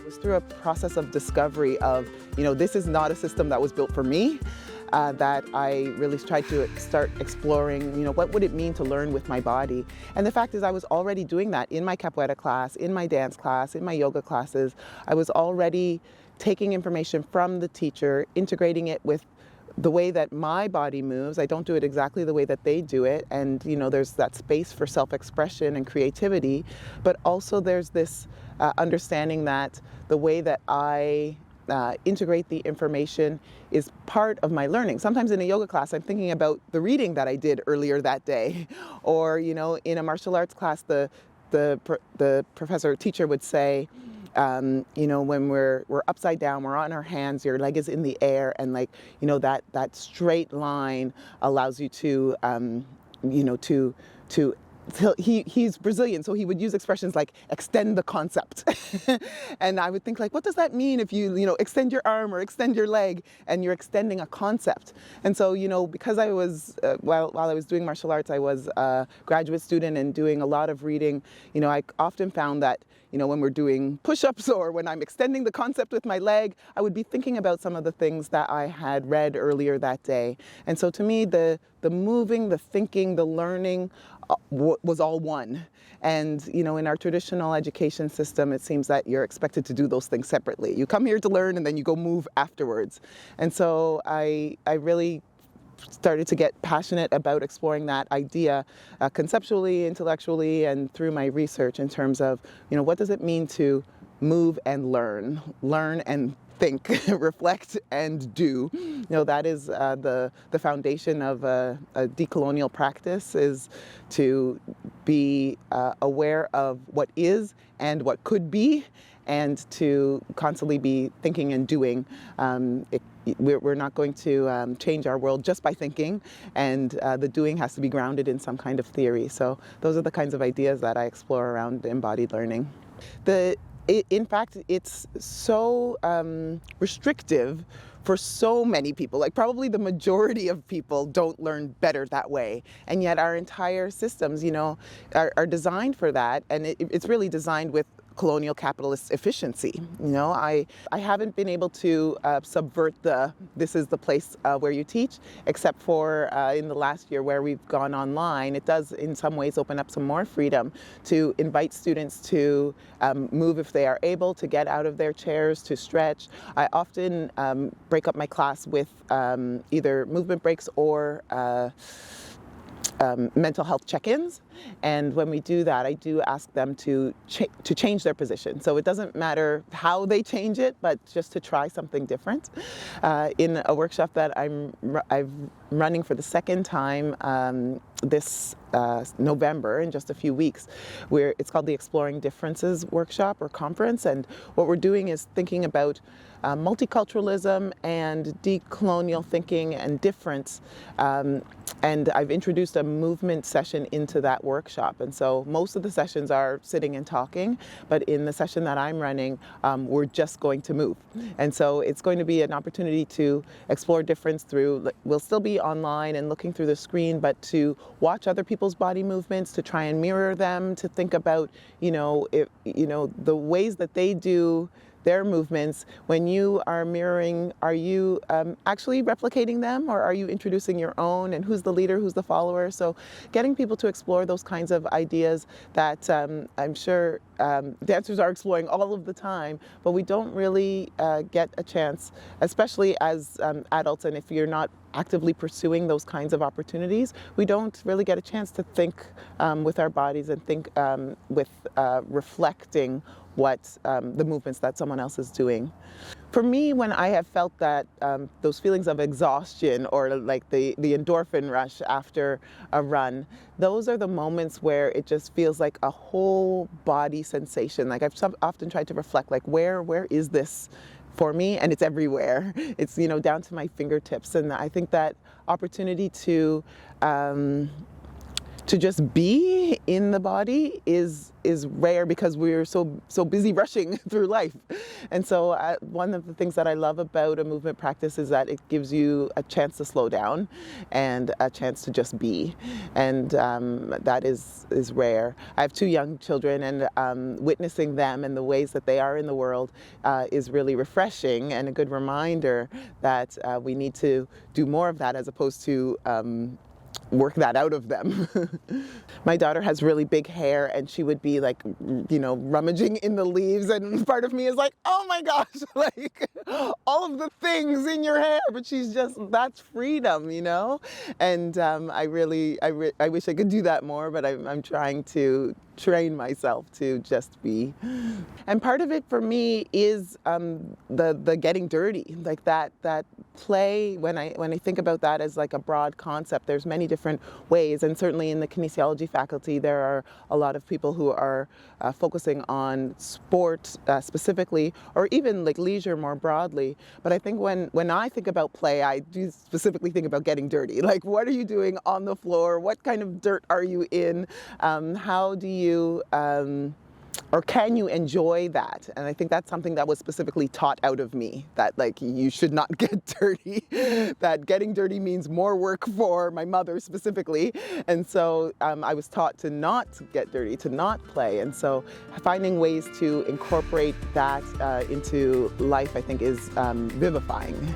was through a process of discovery of, this is not a system that was built for me, that I really tried to start exploring, what would it mean to learn with my body? And the fact is I was already doing that in my capoeira class, in my dance class, in my yoga classes. I was already taking information from the teacher, integrating it with the way that my body moves. I don't do it exactly the way that they do it. And, there's that space for self-expression and creativity, but also there's this understanding that the way that I integrate the information is part of my learning. Sometimes in a yoga class, I'm thinking about the reading that I did earlier that day. Or, in a martial arts class, the professor or teacher would say, when we're upside down, we're on our hands, your leg is in the air, and that straight line allows you to, he's Brazilian, so he would use expressions like extend the concept. And I would think what does that mean if you, extend your arm or extend your leg and you're extending a concept? And so, because I was, while I was doing martial arts, I was a graduate student and doing a lot of reading, I often found that, when we're doing push-ups or when I'm extending the concept with my leg, I would be thinking about some of the things that I had read earlier that day. And so to me, the moving, the thinking, the learning was all one. And, in our traditional education system, it seems that you're expected to do those things separately. You come here to learn and then you go move afterwards. And so I really started to get passionate about exploring that idea conceptually, intellectually, and through my research in terms of, what does it mean to move and learn and think, reflect and do. That is the foundation of a decolonial practice, is to be aware of what is and what could be, and to constantly be thinking and doing. We're not going to change our world just by thinking, and the doing has to be grounded in some kind of theory. So those are the kinds of ideas that I explore around embodied learning. In fact, it's so restrictive for so many people. Probably the majority of people don't learn better that way. And yet our entire systems, are designed for that. And it's really designed with colonial capitalist efficiency. I haven't been able to subvert this is the place where you teach, except for in the last year where we've gone online. It does in some ways open up some more freedom to invite students to move if they are able, to get out of their chairs, to stretch. I often break up my class with either movement breaks or mental health check-ins, and when we do that, I do ask them to change their position. So it doesn't matter how they change it, but just to try something different. In a workshop that I'm running for the second time this November, in just a few weeks, where it's called the Exploring Differences workshop or conference, and what we're doing is thinking about multiculturalism and decolonial thinking and difference. And I've introduced a movement session into that workshop. And so most of the sessions are sitting and talking, but in the session that I'm running, we're just going to move. And so it's going to be an opportunity to explore difference through, we'll still be online and looking through the screen, but to watch other people's body movements, to try and mirror them, to think about, the ways that they do their movements. When you are mirroring, are you actually replicating them, or are you introducing your own, and who's the leader, who's the follower? So getting people to explore those kinds of ideas that I'm sure dancers are exploring all of the time, but we don't really get a chance, especially as adults, and if you're not actively pursuing those kinds of opportunities, we don't really get a chance to think with our bodies and think with reflecting what the movements that someone else is doing. For me, when I have felt that those feelings of exhaustion or like the endorphin rush after a run, those are the moments where it just feels like a whole body sensation. Like I've often tried to reflect, like where is this for me? And it's everywhere. It's, down to my fingertips. And I think that opportunity to to just be in the body is rare because we're so busy rushing through life. And so one of the things that I love about a movement practice is that it gives you a chance to slow down and a chance to just be, and that is rare. I have 2 young children, and witnessing them and the ways that they are in the world is really refreshing and a good reminder that we need to do more of that as opposed to work that out of them. My daughter has really big hair, and she would be like, rummaging in the leaves, and part of me is like, oh my gosh, like all of the things in your hair, but that's freedom, and I wish I could do that more, but I'm trying to train myself to just be. And part of it for me is the getting dirty, like that play. When I think about that as like a broad concept, there's many different ways, and certainly in the kinesiology faculty there are a lot of people who are focusing on sport specifically, or even like leisure more broadly. But I think when I think about play, I do specifically think about getting dirty. Like, what are you doing on the floor? What kind of dirt are you in? How do you or can you enjoy that? And I think that's something that was specifically taught out of me, that like you should not get dirty, that getting dirty means more work for my mother specifically. And so I was taught to not get dirty, to not play. And so finding ways to incorporate that into life, I think, is vivifying.